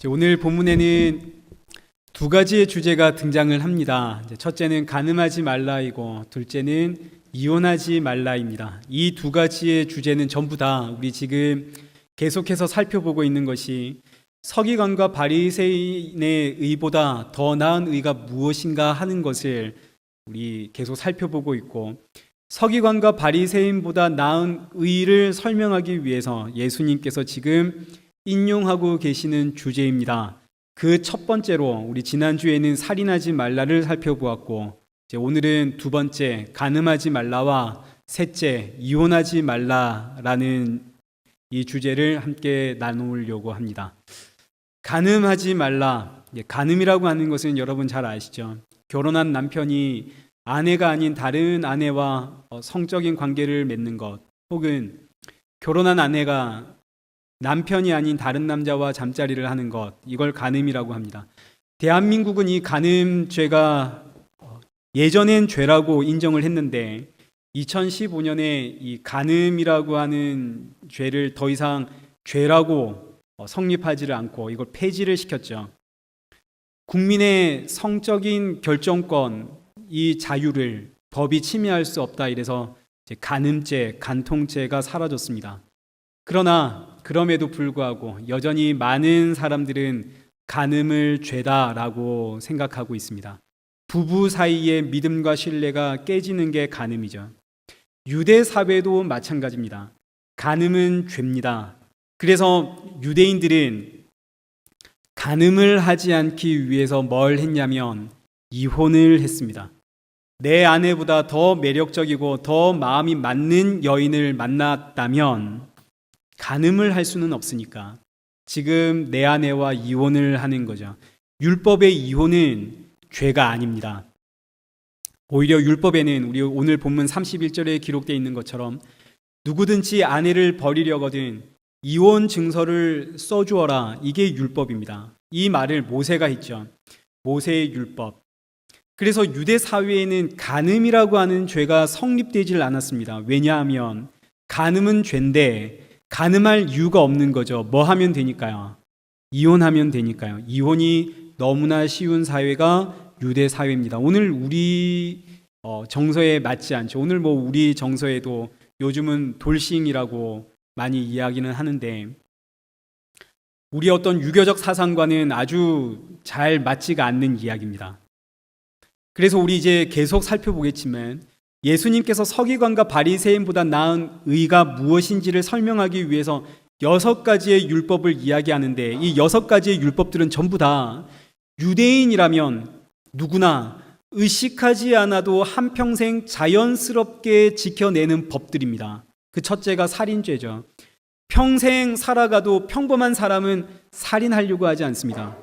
오늘 본문에는 두 가지의 주제가 등장을 합니다. 첫째는 가늠하지 말라이고 둘째는 이혼하지 말라입니다. 이 두 가지의 주제는 전부 다 우리 지금 계속해서 살펴보고 있는 것이 서기관과 바리새인의 의보다 더 나은 의가 무엇인가 하는 것을 우리 계속 살펴보고 있고, 서기관과 바리새인보다 나은 의를 설명하기 위해서 예수님께서 지금 인용하고 계시는 주제입니다. 그 첫 번째로 우리 지난주에는 살인하지 말라를 살펴보았고, 이제 오늘은 두 번째 간음하지 말라와 셋째 이혼하지 말라라는 이 주제를 함께 나누려고 합니다. 간음하지 말라. 간음이라고 하는 것은 여러분 잘 아시죠? 결혼한 남편이 아내가 아닌 다른 아내와 성적인 관계를 맺는 것, 혹은 결혼한 아내가 남편이 아닌 다른 남자와 잠자리를 하는 것, 이걸 간음이라고 합니다. 대한민국은 이 간음죄가 예전엔 죄라고 인정을 했는데 2015년에 이 간음이라고 하는 죄를 더 이상 죄라고 성립하지를 않고 이걸 폐지를 시켰죠. 국민의 성적인 결정권, 이 자유를 법이 침해할 수 없다, 이래서 이제 간음죄, 간통죄가 사라졌습니다. 그러나 그럼에도 불구하고 여전히 많은 사람들은 간음을 죄다라고 생각하고 있습니다. 부부 사이의 믿음과 신뢰가 깨지는 게 간음이죠. 유대 사회도 마찬가지입니다. 간음은 죄입니다. 그래서 유대인들은 간음을 하지 않기 위해서 뭘 했냐면 이혼을 했습니다. 내 아내보다 더 매력적이고 더 마음이 맞는 여인을 만났다면 간음을 할 수는 없으니까 지금 내 아내와 이혼을 하는 거죠. 율법의 이혼은 죄가 아닙니다. 오히려 율법에는 우리 오늘 본문 31절에 기록되어 있는 것처럼 누구든지 아내를 버리려거든 이혼 증서를 써주어라, 이게 율법입니다. 이 말을 모세가 했죠. 모세의 율법. 그래서 유대 사회에는 간음이라고 하는 죄가 성립되질 않았습니다. 왜냐하면 간음은 죄인데 간음할 이유가 없는 거죠. 뭐 하면 되니까요? 이혼하면 되니까요. 이혼이 너무나 쉬운 사회가 유대 사회입니다. 오늘 우리 정서에 맞지 않죠. 오늘 뭐 우리 정서에도 요즘은 돌싱이라고 많이 이야기는 하는데 우리 어떤 유교적 사상과는 아주 잘 맞지가 않는 이야기입니다. 그래서 우리 이제 계속 살펴보겠지만 예수님께서 서기관과 바리새인보다 나은 의가 무엇인지를 설명하기 위해서 6가지의 율법을 이야기하는데, 이 6가지의 율법들은 전부 다 유대인이라면 누구나 의식하지 않아도 한평생 자연스럽게 지켜내는 법들입니다. 그 첫째가 살인죄죠. 평생 살아가도 평범한 사람은 살인하려고 하지 않습니다.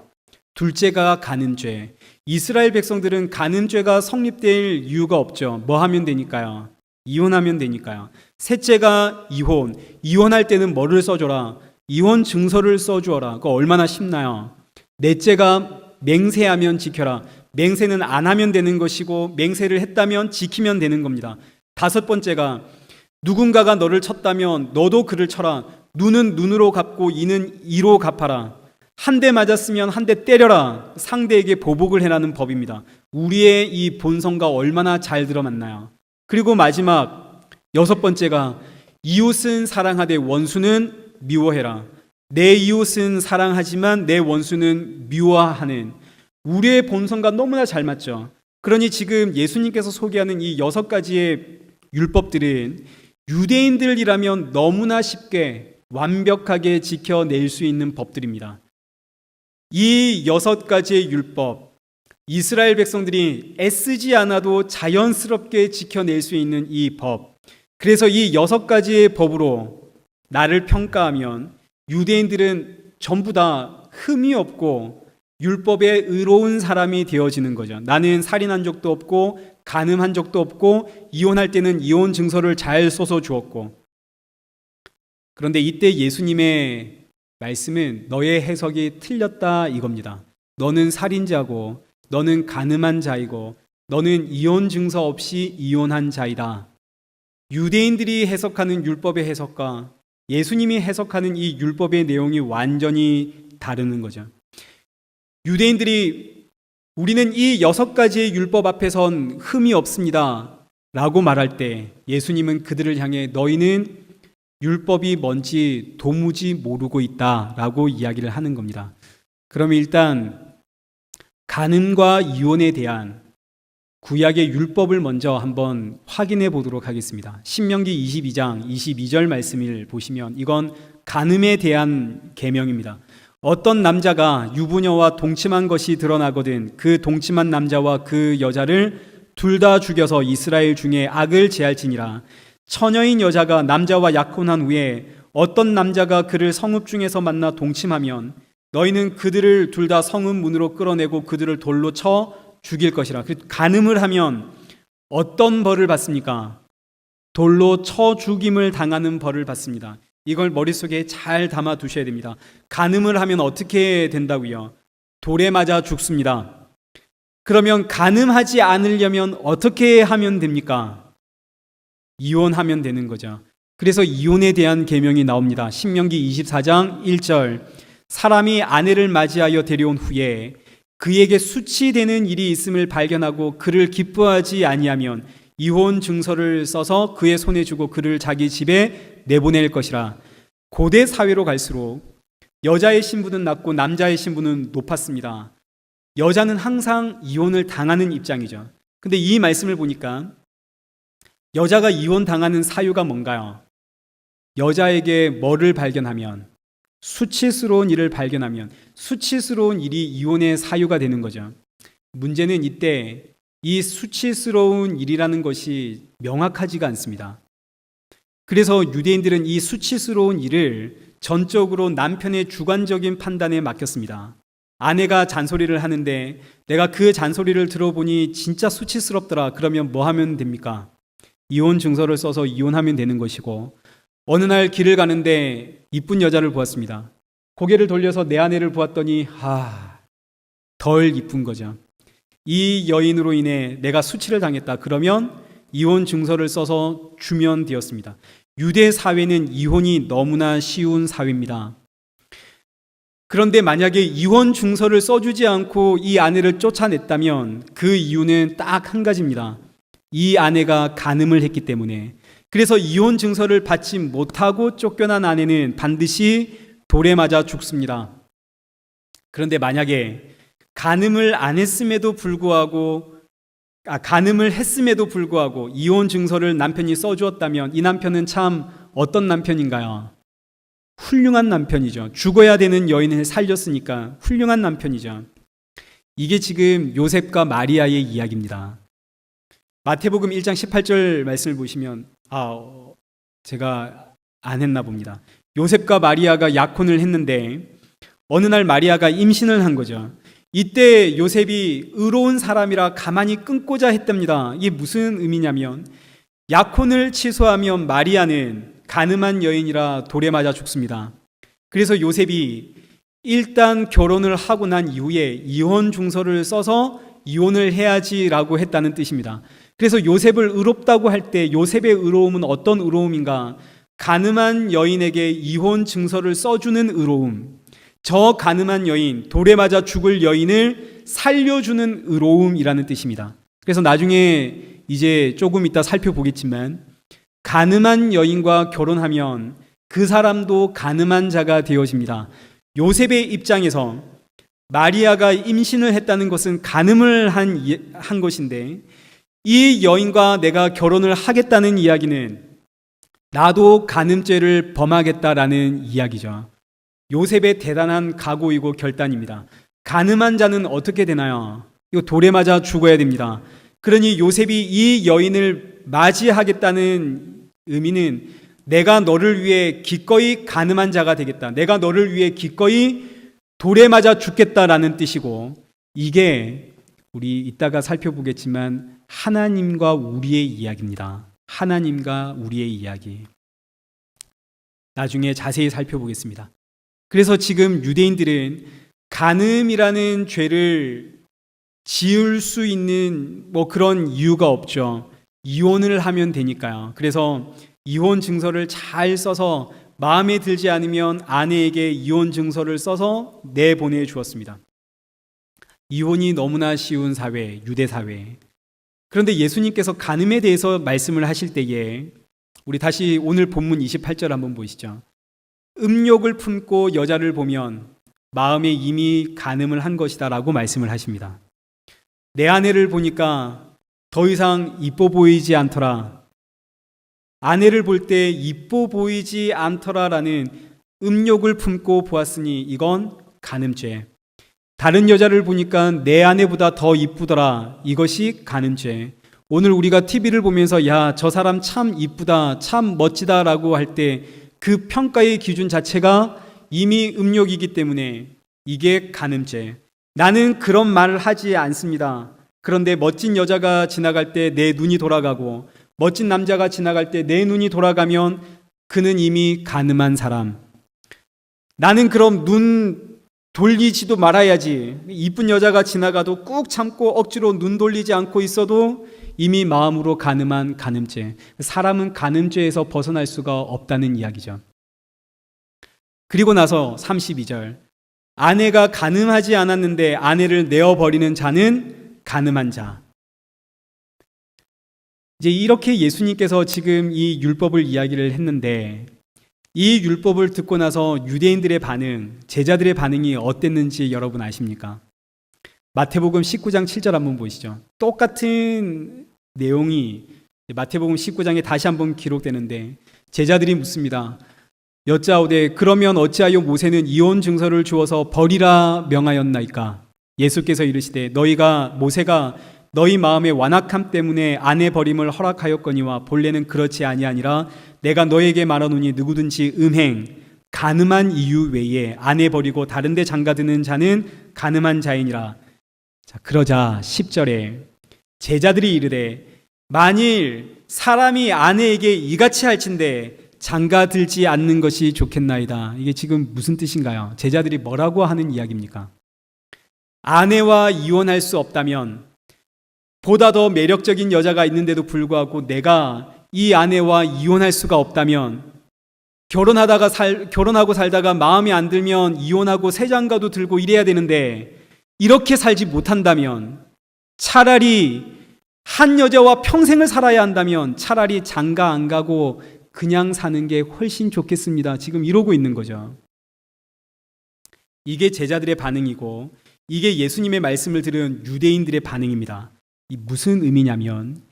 둘째가 간음죄. 이스라엘 백성들은 간음죄가 성립될 이유가 없죠. 뭐 하면 되니까요? 이혼하면 되니까요. 셋째가 이혼. 이혼할 때는 뭐를 써줘라? 이혼 증서를 써주어라. 그거 얼마나 쉽나요? 넷째가 맹세하면 지켜라. 맹세는 안 하면 되는 것이고 맹세를 했다면 지키면 되는 겁니다. 다섯 번째가 누군가가 너를 쳤다면 너도 그를 쳐라. 눈은 눈으로 갚고 이는 이로 갚아라. 한 대 맞았으면 한 대 때려라. 상대에게 보복을 해라는 법입니다. 우리의 이 본성과 얼마나 잘 들어맞나요? 그리고 마지막 6번째가 이웃은 사랑하되 원수는 미워해라. 내 이웃은 사랑하지만 내 원수는 미워하는, 우리의 본성과 너무나 잘 맞죠. 그러니 지금 예수님께서 소개하는 이 6가지의 율법들은 유대인들이라면 너무나 쉽게 완벽하게 지켜낼 수 있는 법들입니다. 이 6가지의 율법, 이스라엘 백성들이 애쓰지 않아도 자연스럽게 지켜낼 수 있는 이 법, 그래서 이 6가지의 법으로 나를 평가하면 유대인들은 전부 다 흠이 없고 율법에 의로운 사람이 되어지는 거죠. 나는 살인한 적도 없고 간음한 적도 없고 이혼할 때는 이혼 증서를 잘 써서 주었고. 그런데 이때 예수님의 말씀은 너의 해석이 틀렸다 이겁니다. 너는 살인자고 너는 간음한 자이고 너는 이혼 증서 없이 이혼한 자이다. 유대인들이 해석하는 율법의 해석과 예수님이 해석하는 이 율법의 내용이 완전히 다르는 거죠. 유대인들이 우리는 이 6가지의 율법 앞에선 흠이 없습니다 라고 말할 때 예수님은 그들을 향해 너희는 율법이 뭔지 도무지 모르고 있다 라고 이야기를 하는 겁니다. 그러면 일단 간음과 이혼에 대한 구약의 율법을 먼저 한번 확인해 보도록 하겠습니다. 신명기 22장 22절 말씀을 보시면 이건 간음에 대한 계명입니다. 어떤 남자가 유부녀와 동침한 것이 드러나거든 그 동침한 남자와 그 여자를 둘 다 죽여서 이스라엘 중에 악을 제할지니라. 처녀인 여자가 남자와 약혼한 후에 어떤 남자가 그를 성읍 중에서 만나 동침하면 너희는 그들을 둘 다 성읍 문으로 끌어내고 그들을 돌로 쳐 죽일 것이라. 간음을 하면 어떤 벌을 받습니까? 돌로 쳐 죽임을 당하는 벌을 받습니다. 이걸 머릿속에 잘 담아 두셔야 됩니다. 간음을 하면 어떻게 된다고요? 돌에 맞아 죽습니다. 그러면 간음하지 않으려면 어떻게 하면 됩니까? 이혼하면 되는 거죠. 그래서 이혼에 대한 계명이 나옵니다. 신명기 24장 1절 사람이 아내를 맞이하여 데려온 후에 그에게 수치되는 일이 있음을 발견하고 그를 기뻐하지 아니하면 이혼 증서를 써서 그의 손에 주고 그를 자기 집에 내보낼 것이라. 고대 사회로 갈수록 여자의 신분은 낮고 남자의 신분은 높았습니다. 여자는 항상 이혼을 당하는 입장이죠. 근데 이 말씀을 보니까 여자가 이혼 당하는 사유가 뭔가요? 여자에게 뭐를 발견하면, 수치스러운 일을 발견하면 수치스러운 일이 이혼의 사유가 되는 거죠. 문제는 이때 이 수치스러운 일이라는 것이 명확하지가 않습니다. 그래서 유대인들은 이 수치스러운 일을 전적으로 남편의 주관적인 판단에 맡겼습니다. 아내가 잔소리를 하는데 내가 그 잔소리를 들어보니 진짜 수치스럽더라. 그러면 뭐 하면 됩니까? 이혼 증서를 써서 이혼하면 되는 것이고, 어느 날 길을 가는데 이쁜 여자를 보았습니다. 고개를 돌려서 내 아내를 보았더니 덜 이쁜 거죠. 이 여인으로 인해 내가 수치를 당했다. 그러면 이혼 증서를 써서 주면 되었습니다. 유대 사회는 이혼이 너무나 쉬운 사회입니다. 그런데 만약에 이혼 증서를 써주지 않고 이 아내를 쫓아냈다면 그 이유는 딱 한 가지입니다. 이 아내가 간음을 했기 때문에. 그래서 이혼 증서를 받지 못하고 쫓겨난 아내는 반드시 돌에 맞아 죽습니다. 그런데 만약에 간음을 했음에도 불구하고 이혼 증서를 남편이 써주었다면 이 남편은 참 어떤 남편인가요? 훌륭한 남편이죠. 죽어야 되는 여인을 살렸으니까 훌륭한 남편이죠. 이게 지금 요셉과 마리아의 이야기입니다. 마태복음 1장 18절 말씀을 보시면 제가 안 했나 봅니다. 요셉과 마리아가 약혼을 했는데 어느 날 마리아가 임신을 한 거죠. 이때 요셉이 의로운 사람이라 가만히 끊고자 했답니다. 이게 무슨 의미냐면 약혼을 취소하면 마리아는 간음한 여인이라 돌에 맞아 죽습니다. 그래서 요셉이 일단 결혼을 하고 난 이후에 이혼 증서를 써서 이혼을 해야지라고 했다는 뜻입니다. 그래서 요셉을 의롭다고 할 때 요셉의 의로움은 어떤 의로움인가? 간음한 여인에게 이혼 증서를 써주는 의로움, 저 간음한 여인, 돌에 맞아 죽을 여인을 살려주는 의로움이라는 뜻입니다. 그래서 나중에 이제 조금 이따 살펴보겠지만 간음한 여인과 결혼하면 그 사람도 간음한 자가 되어집니다. 요셉의 입장에서 마리아가 임신을 했다는 것은 간음을 한 것인데 이 여인과 내가 결혼을 하겠다는 이야기는 나도 간음죄를 범하겠다라는 이야기죠. 요셉의 대단한 각오이고 결단입니다. 간음한 자는 어떻게 되나요? 이거 돌에 맞아 죽어야 됩니다. 그러니 요셉이 이 여인을 맞이하겠다는 의미는 내가 너를 위해 기꺼이 간음한 자가 되겠다. 내가 너를 위해 기꺼이 돌에 맞아 죽겠다라는 뜻이고, 이게 우리 이따가 살펴보겠지만 하나님과 우리의 이야기입니다. 하나님과 우리의 이야기. 나중에 자세히 살펴보겠습니다. 그래서 지금 유대인들은 간음이라는 죄를 지을 수 있는 그런 이유가 없죠. 이혼을 하면 되니까요. 그래서 이혼 증서를 잘 써서 마음에 들지 않으면 아내에게 이혼 증서를 써서 내보내 주었습니다. 이혼이 너무나 쉬운 사회, 유대 사회. 그런데 예수님께서 간음에 대해서 말씀을 하실 때에 우리 다시 오늘 본문 28절 한번 보시죠. 음욕을 품고 여자를 보면 마음에 이미 간음을 한 것이다 라고 말씀을 하십니다. 내 아내를 보니까 더 이상 이뻐 보이지 않더라. 아내를 볼 때 이뻐 보이지 않더라라는 음욕을 품고 보았으니 이건 간음죄. 다른 여자를 보니까 내 아내보다 더 이쁘더라. 이것이 간음죄. 오늘 우리가 TV를 보면서 야, 저 사람 참 이쁘다, 참 멋지다라고 할 때 그 평가의 기준 자체가 이미 음욕이기 때문에 이게 간음죄. 나는 그런 말을 하지 않습니다. 그런데 멋진 여자가 지나갈 때 내 눈이 돌아가고 멋진 남자가 지나갈 때 내 눈이 돌아가면 그는 이미 간음한 사람. 나는 그럼 눈 돌리지도 말아야지. 이쁜 여자가 지나가도 꾹 참고 억지로 눈 돌리지 않고 있어도 이미 마음으로 간음한 간음죄. 사람은 간음죄에서 벗어날 수가 없다는 이야기죠. 그리고 나서 32절. 아내가 간음하지 않았는데 아내를 내어버리는 자는 간음한 자. 이제 이렇게 예수님께서 지금 이 율법을 이야기를 했는데 이 율법을 듣고 나서 유대인들의 반응, 제자들의 반응이 어땠는지 여러분 아십니까? 마태복음 19장 7절 한번 보시죠. 똑같은 내용이 마태복음 19장에 다시 한번 기록되는데 제자들이 묻습니다. 여짜오되 그러면 어찌하여 모세는 이혼 증서를 주어서 버리라 명하였나이까? 예수께서 이르시되 모세가 너희 마음의 완악함 때문에 아내 버림을 허락하였거니와 본래는 그렇지 아니하니라. 내가 너에게 말하노니 누구든지 간음한 이유 외에 아내 버리고 다른 데 장가드는 자는 간음한 자이니라. 자, 그러자 10절에 제자들이 이르되 만일 사람이 아내에게 이같이 할진대 장가들지 않는 것이 좋겠나이다. 이게 지금 무슨 뜻인가요? 제자들이 뭐라고 하는 이야기입니까? 아내와 이혼할 수 없다면 보다 더 매력적인 여자가 있는데도 불구하고 내가 이 아내와 이혼할 수가 없다면 결혼하고 살다가 마음에 안 들면 이혼하고 새 장가도 들고 이래야 되는데 이렇게 살지 못한다면 차라리 한 여자와 평생을 살아야 한다면 차라리 장가 안 가고 그냥 사는 게 훨씬 좋겠습니다. 지금 이러고 있는 거죠. 이게 제자들의 반응이고 이게 예수님의 말씀을 들은 유대인들의 반응입니다. 이 무슨 의미냐면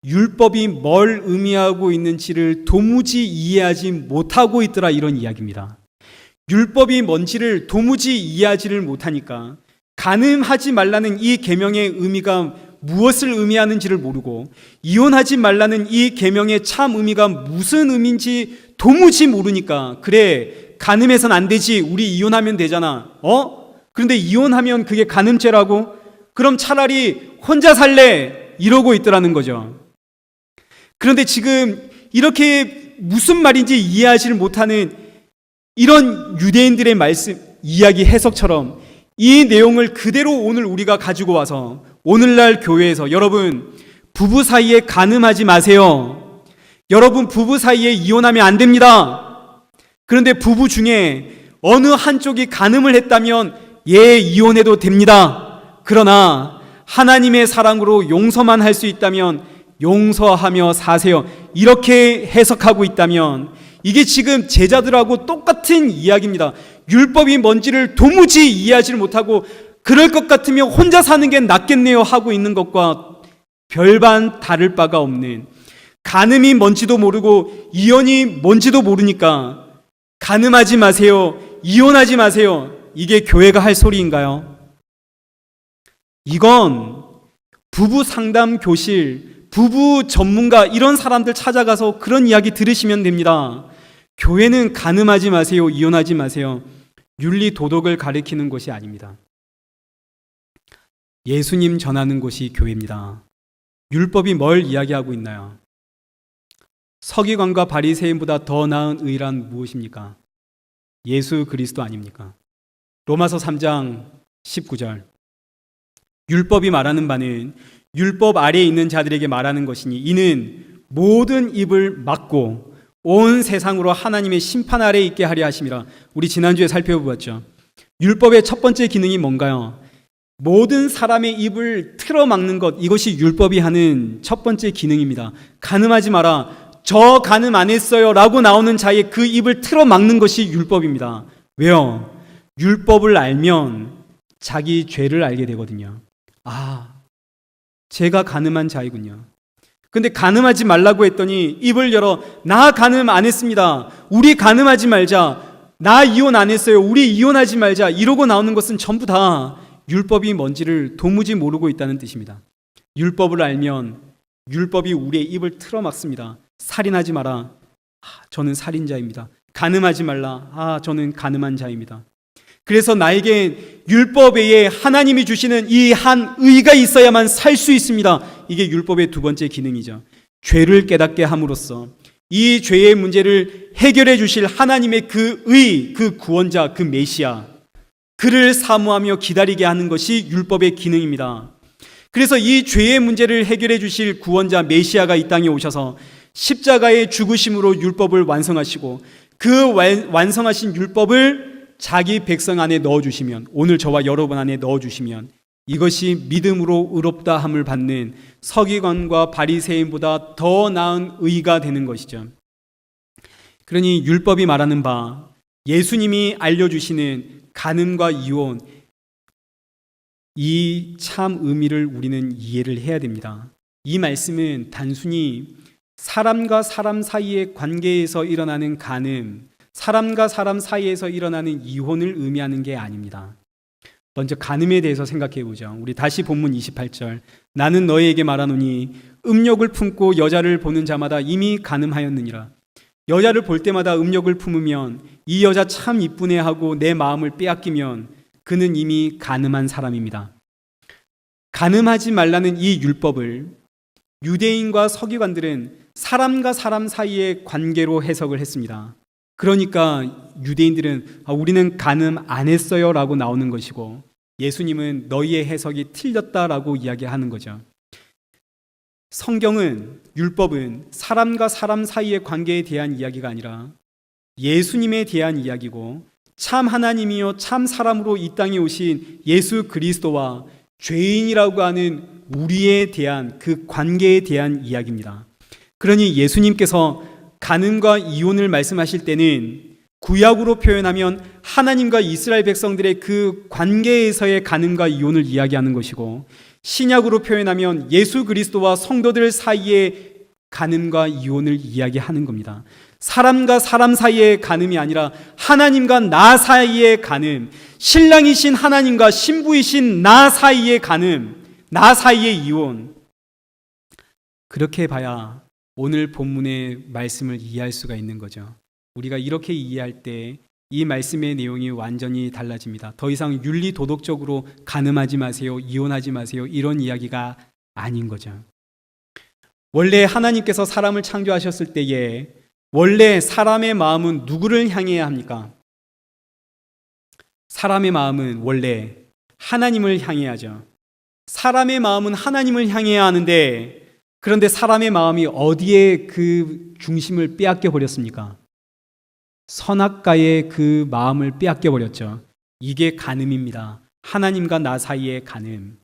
율법이 뭘 의미하고 있는지를 도무지 이해하지 못하고 있더라 이런 이야기입니다. 율법이 뭔지를 도무지 이해하지를 못하니까 간음하지 말라는 이 계명의 의미가 무엇을 의미하는지를 모르고 이혼하지 말라는 이 계명의 참 의미가 무슨 의미인지 도무지 모르니까 그래 간음해선 안 되지 우리 이혼하면 되잖아 그런데 이혼하면 그게 간음죄라고? 그럼 차라리 혼자 살래 이러고 있더라는 거죠. 그런데 지금 이렇게 무슨 말인지 이해하지를 못하는 이런 유대인들의 말씀 이야기 해석처럼 이 내용을 그대로 오늘 우리가 가지고 와서 오늘날 교회에서 여러분 부부 사이에 간음하지 마세요. 여러분 부부 사이에 이혼하면 안 됩니다. 그런데 부부 중에 어느 한쪽이 간음을 했다면 이혼해도 됩니다. 그러나 하나님의 사랑으로 용서만 할 수 있다면 용서하며 사세요. 이렇게 해석하고 있다면 이게 지금 제자들하고 똑같은 이야기입니다. 율법이 뭔지를 도무지 이해하지 못하고 그럴 것 같으면 혼자 사는 게 낫겠네요 하고 있는 것과 별반 다를 바가 없는 간음이 뭔지도 모르고 이혼이 뭔지도 모르니까 간음하지 마세요. 이혼하지 마세요. 이게 교회가 할 소리인가요? 이건 부부 상담 교실, 부부 전문가 이런 사람들 찾아가서 그런 이야기 들으시면 됩니다. 교회는 간음하지 마세요. 이혼하지 마세요. 윤리 도덕을 가리키는 곳이 아닙니다. 예수님 전하는 곳이 교회입니다. 율법이 뭘 이야기하고 있나요? 서기관과 바리새인보다 더 나은 의란 무엇입니까? 예수 그리스도 아닙니까? 로마서 3장 19절 율법이 말하는 바는 율법 아래에 있는 자들에게 말하는 것이니 이는 모든 입을 막고 온 세상으로 하나님의 심판 아래에 있게 하려 하심이라. 우리 지난주에 살펴보았죠. 율법의 첫 번째 기능이 뭔가요? 모든 사람의 입을 틀어막는 것, 이것이 율법이 하는 첫 번째 기능입니다. 간음하지 마라, 저 간음 안 했어요 라고 나오는 자의 그 입을 틀어막는 것이 율법입니다. 왜요? 율법을 알면 자기 죄를 알게 되거든요. 아, 제가 간음한 자이군요. 근데 간음하지 말라고 했더니 입을 열어 나 간음 안 했습니다, 우리 간음하지 말자, 나 이혼 안 했어요, 우리 이혼하지 말자, 이러고 나오는 것은 전부 다 율법이 뭔지를 도무지 모르고 있다는 뜻입니다. 율법을 알면 율법이 우리의 입을 틀어막습니다. 살인하지 마라, 저는 살인자입니다. 간음하지 말라, 저는 간음한 자입니다. 그래서 나에게 율법 외에 하나님이 주시는 이 한 의가 있어야만 살 수 있습니다. 이게 율법의 두 번째 기능이죠. 죄를 깨닫게 함으로써 이 죄의 문제를 해결해 주실 하나님의 그 의, 그 구원자, 그 메시아, 그를 사모하며 기다리게 하는 것이 율법의 기능입니다. 그래서 이 죄의 문제를 해결해 주실 구원자 메시아가 이 땅에 오셔서 십자가의 죽으심으로 율법을 완성하시고 그 완성하신 율법을 자기 백성 안에 넣어주시면, 오늘 저와 여러분 안에 넣어주시면 이것이 믿음으로 의롭다 함을 받는 서기관과 바리새인보다 더 나은 의가 되는 것이죠. 그러니 율법이 말하는 바, 예수님이 알려주시는 간음과 이혼, 이 참 의미를 우리는 이해를 해야 됩니다. 이 말씀은 단순히 사람과 사람 사이의 관계에서 일어나는 간음, 사람과 사람 사이에서 일어나는 이혼을 의미하는 게 아닙니다. 먼저 간음에 대해서 생각해 보죠. 우리 다시 본문 28절. 나는 너희에게 말하노니 음욕을 품고 여자를 보는 자마다 이미 간음하였느니라. 여자를 볼 때마다 음욕을 품으면 이 여자 참 이쁘네 하고 내 마음을 빼앗기면 그는 이미 간음한 사람입니다. 간음하지 말라는 이 율법을 유대인과 서기관들은 사람과 사람 사이의 관계로 해석을 했습니다. 그러니까 유대인들은 우리는 간음 안 했어요 라고 나오는 것이고, 예수님은 너희의 해석이 틀렸다라고 이야기하는 거죠. 성경은, 율법은 사람과 사람 사이의 관계에 대한 이야기가 아니라 예수님에 대한 이야기고, 참 하나님이요 참 사람으로 이 땅에 오신 예수 그리스도와 죄인이라고 하는 우리에 대한 그 관계에 대한 이야기입니다. 그러니 예수님께서 간음과 이혼을 말씀하실 때는 구약으로 표현하면 하나님과 이스라엘 백성들의 그 관계에서의 간음과 이혼을 이야기하는 것이고, 신약으로 표현하면 예수 그리스도와 성도들 사이의 간음과 이혼을 이야기하는 겁니다. 사람과 사람 사이의 간음이 아니라 하나님과 나 사이의 간음, 신랑이신 하나님과 신부이신 나 사이의 간음, 나 사이의 이혼. 그렇게 봐야 오늘 본문의 말씀을 이해할 수가 있는 거죠. 우리가 이렇게 이해할 때 이 말씀의 내용이 완전히 달라집니다. 더 이상 윤리 도덕적으로 간음하지 마세요, 이혼하지 마세요, 이런 이야기가 아닌 거죠. 원래 하나님께서 사람을 창조하셨을 때에 원래 사람의 마음은 누구를 향해야 합니까? 사람의 마음은 원래 하나님을 향해야죠. 사람의 마음은 하나님을 향해야 하는데, 그런데 사람의 마음이 어디에 그 중심을 빼앗겨 버렸습니까? 선악과의 그 마음을 빼앗겨 버렸죠. 이게 간음입니다. 하나님과 나 사이의 간음.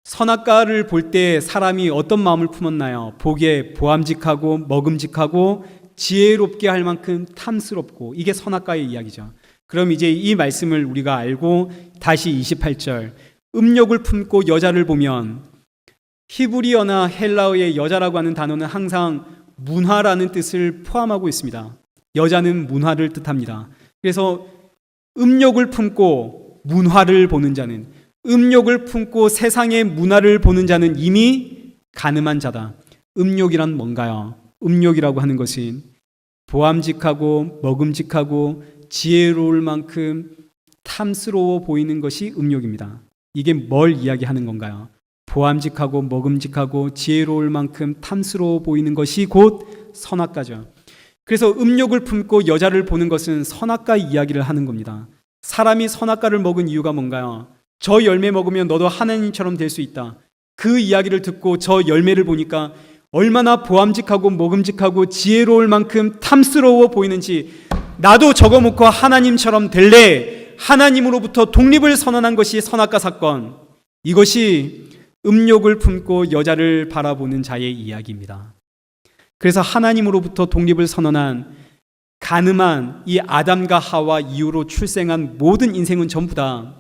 선악과를 볼 때 사람이 어떤 마음을 품었나요? 보기에 보암직하고 먹음직하고 지혜롭게 할 만큼 탐스럽고, 이게 선악과의 이야기죠. 그럼 이제 이 말씀을 우리가 알고 다시 28절, 음욕을 품고 여자를 보면, 히브리어나 헬라어의 여자라고 하는 단어는 항상 문화라는 뜻을 포함하고 있습니다. 여자는 문화를 뜻합니다. 그래서 음욕을 품고 문화를 보는 자는, 음욕을 품고 세상의 문화를 보는 자는 이미 간음한 자다. 음욕이란 뭔가요? 음욕이라고 하는 것은 보암직하고 먹음직하고 지혜로울 만큼 탐스러워 보이는 것이 음욕입니다. 이게 뭘 이야기하는 건가요? 보암직하고 먹음직하고 지혜로울 만큼 탐스러워 보이는 것이 곧 선악과죠. 그래서 음욕을 품고 여자를 보는 것은 선악과 이야기를 하는 겁니다. 사람이 선악과를 먹은 이유가 뭔가요? 저 열매 먹으면 너도 하나님처럼 될 수 있다. 그 이야기를 듣고 저 열매를 보니까 얼마나 보암직하고 먹음직하고 지혜로울 만큼 탐스러워 보이는지, 나도 저거 먹고 하나님처럼 될래 하나님으로부터 독립을 선언한 것이 선악과 사건, 이것이 음욕을 품고 여자를 바라보는 자의 이야기입니다. 그래서 하나님으로부터 독립을 선언한 가늠한 이 아담과 하와 이후로 출생한 모든 인생은 전부 다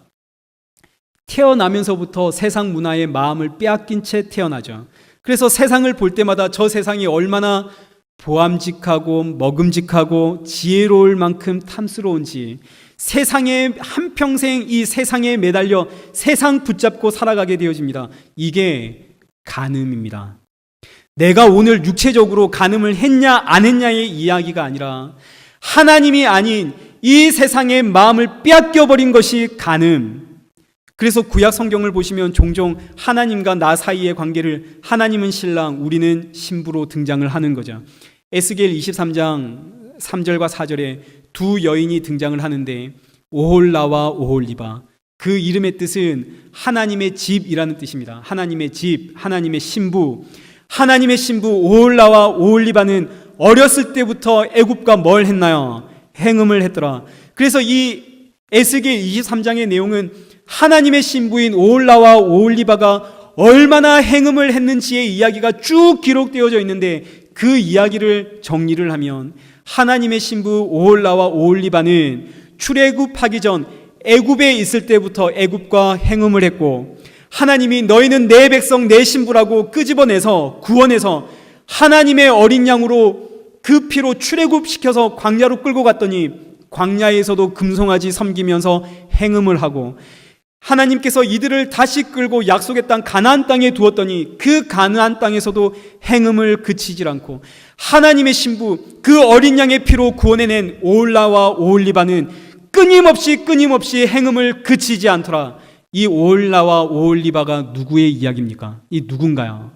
태어나면서부터 세상 문화의 마음을 빼앗긴 채 태어나죠. 그래서 세상을 볼 때마다 저 세상이 얼마나 보암직하고 먹음직하고 지혜로울 만큼 탐스러운지, 세상에 한평생 이 세상에 매달려 세상 붙잡고 살아가게 되어집니다. 이게 간음입니다. 내가 오늘 육체적으로 간음을 했냐 안 했냐의 이야기가 아니라 하나님이 아닌 이 세상의 마음을 빼앗겨버린 것이 간음. 그래서 구약 성경을 보시면 종종 하나님과 나 사이의 관계를 하나님은 신랑, 우리는 신부로 등장을 하는 거죠. 에스겔 23장 3절과 4절에 두 여인이 등장을 하는데 오홀라와 오홀리바, 그 이름의 뜻은 하나님의 집이라는 뜻입니다. 하나님의 집, 하나님의 신부. 하나님의 신부 오홀라와 오홀리바는 어렸을 때부터 애굽과 뭘 했나요? 행음을 했더라. 그래서 이 에스겔 23장의 내용은 하나님의 신부인 오홀라와 오홀리바가 얼마나 행음을 했는지의 이야기가 쭉 기록되어져 있는데, 그 이야기를 정리를 하면 하나님의 신부 오홀라와 오홀리바는 출애굽하기 전 애굽에 있을 때부터 애굽과 행음을 했고, 하나님이 너희는 내 백성 내 신부라고 끄집어내서 구원해서 하나님의 어린 양으로 그 피로 출애굽시켜서 광야로 끌고 갔더니 광야에서도 금송아지 섬기면서 행음을 하고, 하나님께서 이들을 다시 끌고 약속의 땅 가나안 땅에 두었더니 그 가나안 땅에서도 행음을 그치질 않고, 하나님의 신부 그 어린 양의 피로 구원해낸 오홀라와 오홀리바는 끊임없이 행음을 그치지 않더라. 이 오홀라와 오홀리바가 누구의 이야기입니까? 이 누군가요?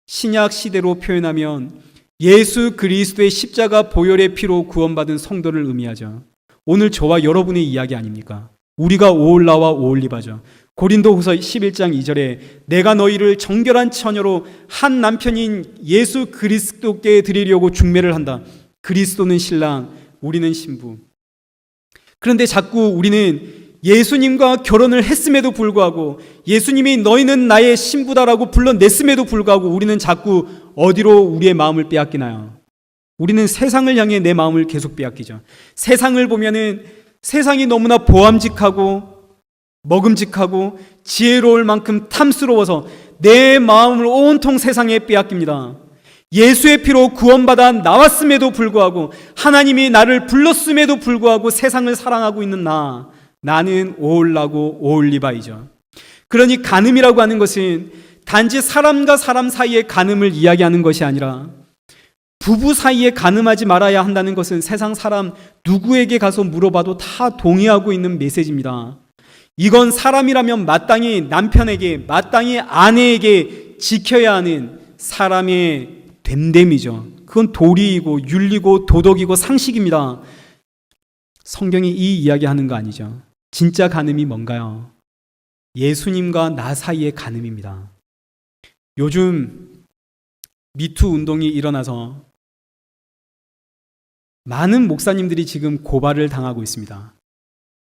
신약 시대로 표현하면 예수 그리스도의 십자가 보혈의 피로 구원받은 성도를 의미하죠. 오늘 저와 여러분의 이야기 아닙니까? 우리가 오홀라와 오홀리바죠. 고린도후서 11장 2절에 내가 너희를 정결한 처녀로 한 남편인 예수 그리스도께 드리려고 중매를 한다. 그리스도는 신랑, 우리는 신부. 그런데 자꾸 우리는 예수님과 결혼을 했음에도 불구하고, 예수님이 너희는 나의 신부다라고 불러냈음에도 불구하고 우리는 자꾸 어디로 우리의 마음을 빼앗기나요? 우리는 세상을 향해 내 마음을 계속 빼앗기죠. 세상을 보면은 세상이 너무나 보암직하고 먹음직하고 지혜로울 만큼 탐스러워서 내 마음을 온통 세상에 빼앗깁니다. 예수의 피로 구원받아 나왔음에도 불구하고, 하나님이 나를 불렀음에도 불구하고 세상을 사랑하고 있는 나는 오홀라고 오홀리바이죠. 그러니 간음이라고 하는 것은 단지 사람과 사람 사이의 간음을 이야기하는 것이 아니라, 부부 사이에 간음하지 말아야 한다는 것은 세상 사람 누구에게 가서 물어봐도 다 동의하고 있는 메시지입니다. 이건 사람이라면 마땅히 남편에게, 마땅히 아내에게 지켜야 하는 사람의 됨됨이죠. 그건 도리이고 윤리고 도덕이고 상식입니다. 성경이 이 이야기하는 거 아니죠. 진짜 간음이 뭔가요? 예수님과 나 사이의 간음입니다. 요즘 미투 운동이 일어나서 많은 목사님들이 지금 고발을 당하고 있습니다.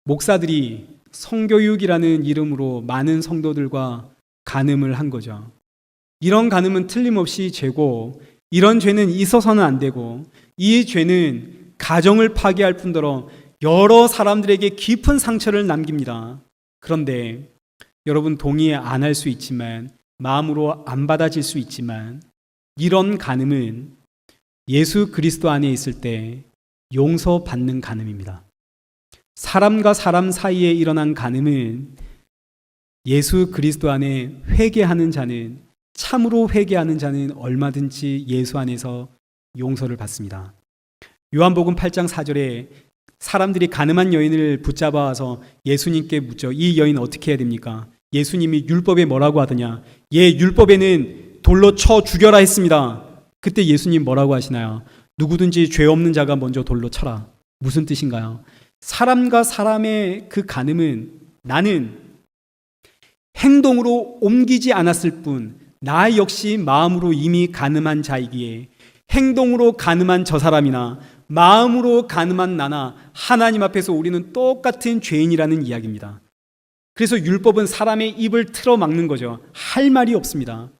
목사들이 성교육이라는 이름으로 많은 성도들과 간음을 한 거죠. 이런 간음은 틀림없이 죄고, 이런 죄는 있어서는 안 되고, 이 죄는 가정을 파괴할 뿐더러 여러 사람들에게 깊은 상처를 남깁니다. 그런데 여러분, 동의 안 할 수 있지만, 마음으로 안 받아질 수 있지만, 이런 간음은 예수 그리스도 안에 있을 때 용서받는 간음입니다. 사람과 사람 사이에 일어난 간음은 예수 그리스도 안에 회개하는 자는, 참으로 회개하는 자는 얼마든지 예수 안에서 용서를 받습니다. 요한복음 8장 4절에 사람들이 간음한 여인을 붙잡아와서 예수님께 묻죠. 이 여인 어떻게 해야 됩니까? 예수님이 율법에 뭐라고 하더냐? 율법에는 돌로 쳐 죽여라 했습니다. 그때 예수님 뭐라고 하시나요? 누구든지 죄 없는 자가 먼저 돌로 쳐라. 무슨 뜻인가요? 사람과 사람의 그 간음은 나는 행동으로 옮기지 않았을 뿐, 나 역시 마음으로 이미 간음한 자이기에 행동으로 간음한 저 사람이나 마음으로 가늠한 나나 하나님 앞에서 우리는 똑같은 죄인이라는 이야기입니다. 그래서 율법은 사람의 입을 틀어막는 거죠. 할 말이 없습니다.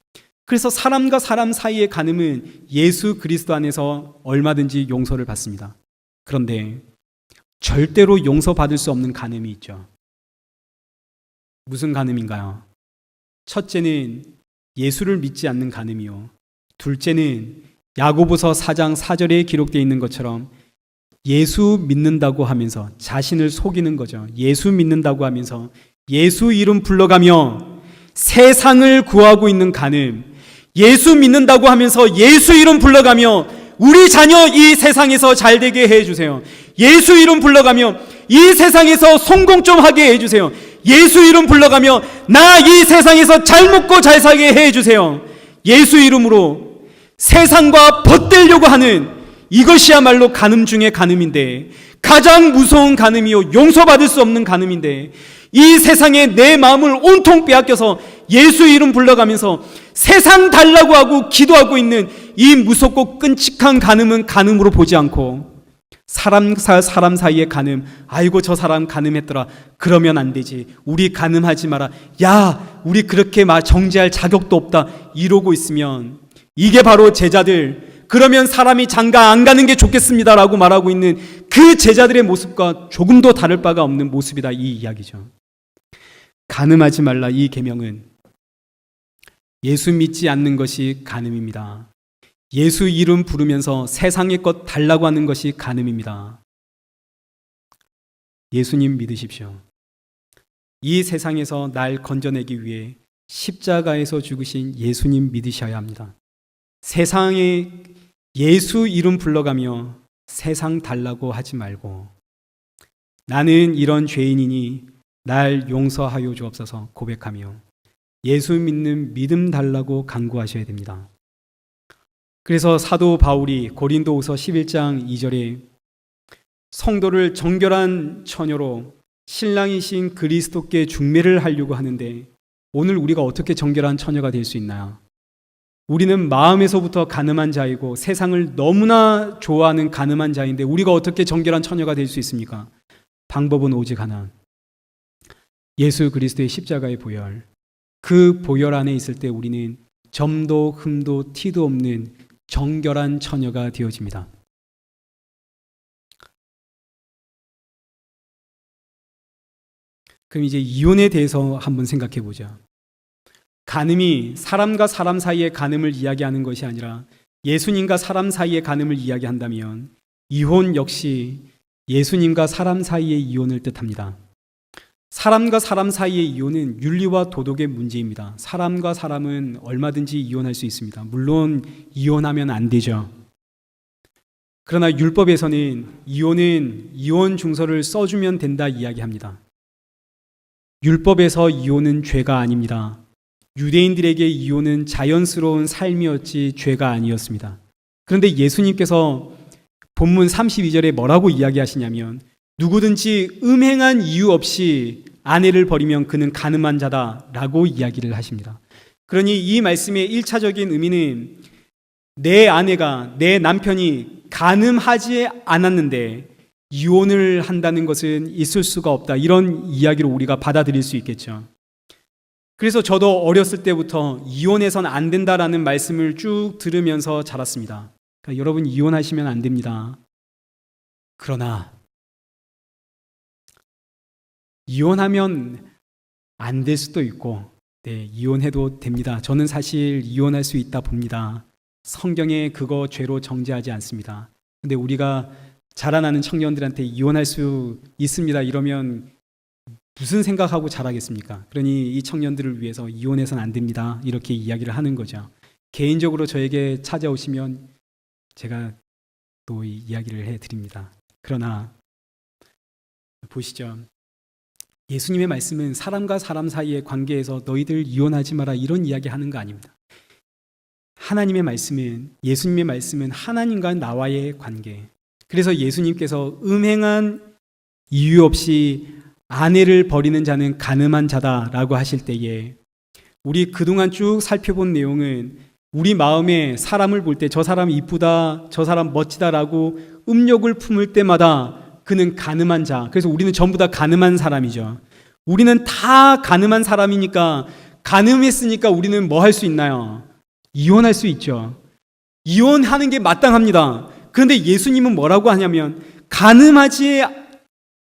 그래서 사람과 사람 사이의 간음은 예수 그리스도 안에서 얼마든지 용서를 받습니다. 그런데 절대로 용서받을 수 없는 간음이 있죠. 무슨 간음인가요? 첫째는 예수를 믿지 않는 간음이요. 둘째는 야고보서 4장 4절에 기록되어 있는 것처럼 예수 믿는다고 하면서 자신을 속이는 거죠. 예수 믿는다고 하면서 예수 이름 불러가며 세상을 구하고 있는 간음. 예수 믿는다고 하면서 예수 이름 불러가며 우리 자녀 이 세상에서 잘 되게 해주세요. 예수 이름 불러가며 이 세상에서 성공 좀 하게 해주세요. 예수 이름 불러가며 나 이 세상에서 잘 먹고 잘 살게 해주세요. 예수 이름으로 세상과 벗대려고 하는 이것이야말로 간음 중에 간음인데, 가장 무서운 간음이요 용서받을 수 없는 간음인데, 이 세상에 내 마음을 온통 빼앗겨서 예수 이름 불러가면서 세상 달라고 하고 기도하고 있는 이 무섭고 끔찍한 간음은 간음으로 보지 않고 사람 사이의 간음, 아이고 저 사람 간음했더라, 그러면 안 되지, 우리 간음하지 마라, 야 우리 그렇게 정죄할 자격도 없다, 이러고 있으면 이게 바로 제자들, 그러면 사람이 장가 안 가는 게 좋겠습니다라고 말하고 있는 그 제자들의 모습과 조금도 다를 바가 없는 모습이다, 이 이야기죠. 간음하지 말라, 이 계명은 예수 믿지 않는 것이 간음입니다. 예수 이름 부르면서 세상의 것 달라고 하는 것이 간음입니다. 예수님 믿으십시오. 이 세상에서 날 건져내기 위해 십자가에서 죽으신 예수님 믿으셔야 합니다. 세상에 예수 이름 불러가며 세상 달라고 하지 말고 나는 이런 죄인이니 날 용서하여 주옵소서 고백하며 예수 믿는 믿음 달라고 간구하셔야 됩니다. 그래서 사도 바울이 고린도후서 11장 2절에 성도를 정결한 처녀로 신랑이신 그리스도께 중매를 하려고 하는데, 오늘 우리가 어떻게 정결한 처녀가 될 수 있나요? 우리는 마음에서부터 간음한 자이고 세상을 너무나 좋아하는 간음한 자인데 우리가 어떻게 정결한 처녀가 될 수 있습니까? 방법은 오직 하나, 예수 그리스도의 십자가의 보혈. 그 보혈 안에 있을 때 우리는 점도 흠도 티도 없는 정결한 처녀가 되어집니다. 그럼 이제 이혼에 대해서 한번 생각해 보자. 간음이 사람과 사람 사이의 간음을 이야기하는 것이 아니라 예수님과 사람 사이의 간음을 이야기한다면 이혼 역시 예수님과 사람 사이의 이혼을 뜻합니다. 사람과 사람 사이의 이혼은 윤리와 도덕의 문제입니다. 사람과 사람은 얼마든지 이혼할 수 있습니다. 물론 이혼하면 안 되죠. 그러나 율법에서는 이혼은 이혼 증서를 써주면 된다 이야기합니다. 율법에서 이혼은 죄가 아닙니다. 유대인들에게 이혼은 자연스러운 삶이었지 죄가 아니었습니다. 그런데 예수님께서 본문 32절에 뭐라고 이야기하시냐면 누구든지 음행한 이유 없이 아내를 버리면 그는 간음한 자다라고 이야기를 하십니다. 그러니 이 말씀의 1차적인 의미는 내 아내가, 내 남편이 간음하지 않았는데 이혼을 한다는 것은 있을 수가 없다, 이런 이야기로 우리가 받아들일 수 있겠죠. 그래서 저도 어렸을 때부터 이혼해선 안 된다라는 말씀을 쭉 들으면서 자랐습니다. 그러니까 여러분 이혼하시면 안 됩니다. 그러나 이혼하면 안 될 수도 있고, 이혼해도 됩니다. 저는 사실 이혼할 수 있다 봅니다. 성경에 그거 죄로 정죄하지 않습니다. 근데 우리가 자라나는 청년들한테 이혼할 수 있습니다 이러면 무슨 생각하고 자라겠습니까? 그러니 이 청년들을 위해서 이혼해서는 안 됩니다, 이렇게 이야기를 하는 거죠. 개인적으로 저에게 찾아오시면 제가 또 이 이야기를 해드립니다. 그러나 보시죠. 예수님의 말씀은 사람과 사람 사이의 관계에서 너희들 이혼하지 마라 이런 이야기 하는 거 아닙니다. 하나님의 말씀은, 예수님의 말씀은 하나님과 나와의 관계. 그래서 예수님께서 음행한 이유 없이 아내를 버리는 자는 간음한 자다라고 하실 때에 우리 그동안 쭉 살펴본 내용은 우리 마음에 사람을 볼 때 저 사람 이쁘다, 저 사람 멋지다라고 음욕을 품을 때마다 그는 가늠한 자. 그래서 우리는 전부 다 가늠한 사람이죠. 우리는 다 가늠한 사람이니까, 가늠했으니까 우리는 뭐 할 수 있나요? 이혼할 수 있죠. 이혼하는 게 마땅합니다. 그런데 예수님은 뭐라고 하냐면, 가늠하지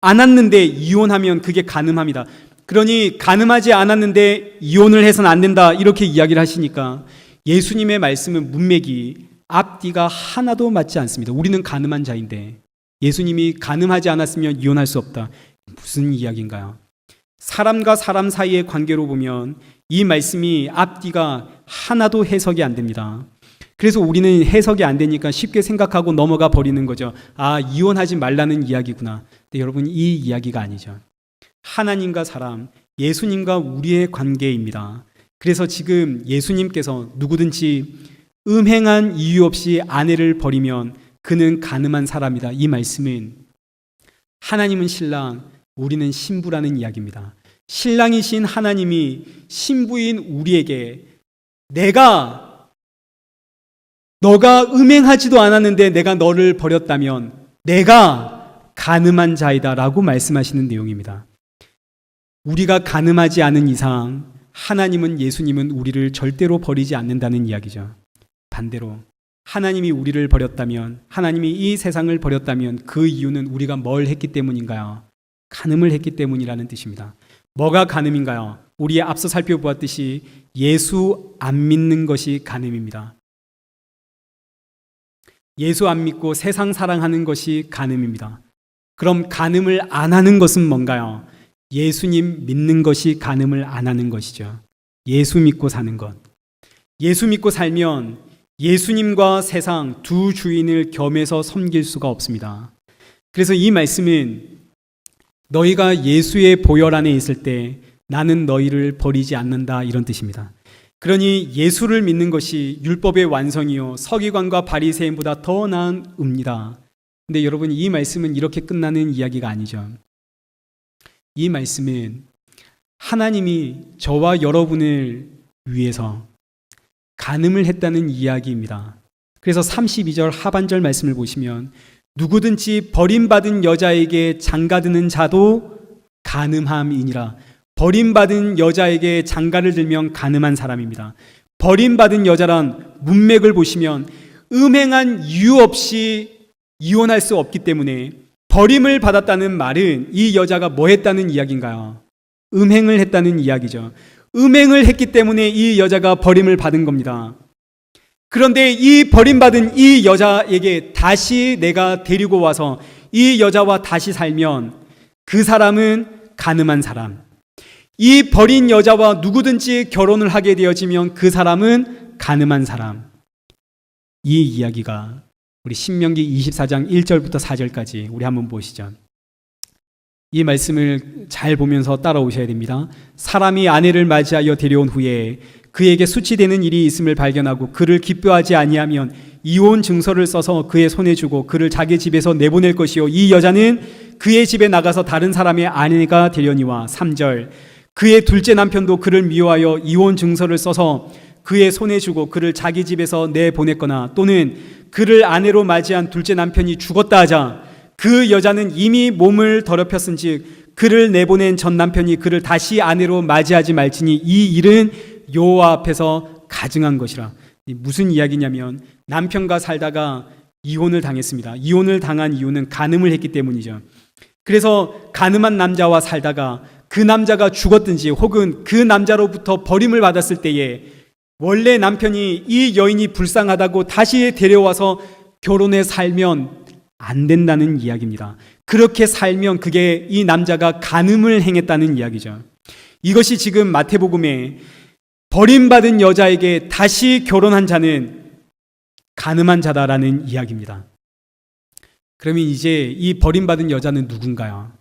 않았는데 이혼하면 그게 가늠합니다. 그러니 가늠하지 않았는데 이혼을 해서는 안 된다, 이렇게 이야기를 하시니까 예수님의 말씀은 문맥이 앞뒤가 하나도 맞지 않습니다. 우리는 가늠한 자인데 예수님이 가늠하지 않았으면 이혼할 수 없다. 무슨 이야기인가요? 사람과 사람 사이의 관계로 보면 이 말씀이 앞뒤가 하나도 해석이 안 됩니다. 그래서 우리는 해석이 안 되니까 쉽게 생각하고 넘어가 버리는 거죠. 아, 이혼하지 말라는 이야기구나. 근데 여러분, 이 이야기가 아니죠. 하나님과 사람, 예수님과 우리의 관계입니다. 그래서 지금 예수님께서 누구든지 음행한 이유 없이 아내를 버리면 그는 가늠한 사람이다. 이 말씀은 하나님은 신랑, 우리는 신부라는 이야기입니다. 신랑이신 하나님이 신부인 우리에게 너가 음행하지도 않았는데 내가 너를 버렸다면 내가 가늠한 자이다 라고 말씀하시는 내용입니다. 우리가 가늠하지 않은 이상 하나님은, 예수님은 우리를 절대로 버리지 않는다는 이야기죠. 반대로 하나님이 우리를 버렸다면, 하나님이 이 세상을 버렸다면 그 이유는 우리가 뭘 했기 때문인가요? 간음을 했기 때문이라는 뜻입니다. 뭐가 간음인가요? 우리 앞서 살펴보았듯이 예수 안 믿는 것이 간음입니다. 예수 안 믿고 세상 사랑하는 것이 간음입니다. 그럼 간음을 안 하는 것은 뭔가요? 예수님 믿는 것이 간음을 안 하는 것이죠. 예수 믿고 사는 것. 예수 믿고 살면 예수님과 세상 두 주인을 겸해서 섬길 수가 없습니다. 그래서 이 말씀은 너희가 예수의 보혈 안에 있을 때 나는 너희를 버리지 않는다, 이런 뜻입니다. 그러니 예수를 믿는 것이 율법의 완성이요 서기관과 바리새인보다 더 나은 의입니다. 근데 여러분, 이 말씀은 이렇게 끝나는 이야기가 아니죠. 이 말씀은 하나님이 저와 여러분을 위해서 간음을 했다는 이야기입니다. 그래서 32절 하반절 말씀을 보시면 누구든지 버림받은 여자에게 장가드는 자도 간음함이니라. 버림받은 여자에게 장가를 들면 간음한 사람입니다. 버림받은 여자란 문맥을 보시면 음행한 이유 없이 이혼할 수 없기 때문에, 버림을 받았다는 말은 이 여자가 뭐 했다는 이야기인가요? 음행을 했다는 이야기죠. 음행을 했기 때문에 이 여자가 버림을 받은 겁니다. 그런데 이 버림받은 이 여자에게 다시 내가 데리고 와서 이 여자와 다시 살면 그 사람은 간음한 사람. 이 버린 여자와 누구든지 결혼을 하게 되어지면 그 사람은 간음한 사람. 이 이야기가 우리 신명기 24장 1절부터 4절까지 우리 한번 보시죠. 이 말씀을 잘 보면서 따라오셔야 됩니다. 사람이 아내를 맞이하여 데려온 후에 그에게 수치되는 일이 있음을 발견하고 그를 기뻐하지 아니하면 이혼 증서를 써서 그의 손에 주고 그를 자기 집에서 내보낼 것이요 이 여자는 그의 집에 나가서 다른 사람의 아내가 되려니와. 3절 그의 둘째 남편도 그를 미워하여 이혼 증서를 써서 그의 손에 주고 그를 자기 집에서 내보냈거나 또는 그를 아내로 맞이한 둘째 남편이 죽었다 하자 그 여자는 이미 몸을 더럽혔은즉 그를 내보낸 전 남편이 그를 다시 아내로 맞이하지 말지니 이 일은 여호와 앞에서 가증한 것이라. 무슨 이야기냐면 남편과 살다가 이혼을 당했습니다. 이혼을 당한 이유는 간음을 했기 때문이죠. 그래서 간음한 남자와 살다가 그 남자가 죽었든지 혹은 그 남자로부터 버림을 받았을 때에 원래 남편이 이 여인이 불쌍하다고 다시 데려와서 결혼해 살면 안 된다는 이야기입니다. 그렇게 살면 그게 이 남자가 간음을 행했다는 이야기죠. 이것이 지금 마태복음에 버림받은 여자에게 다시 결혼한 자는 간음한 자다라는 이야기입니다. 그러면 이제 이 버림받은 여자는 누군가요?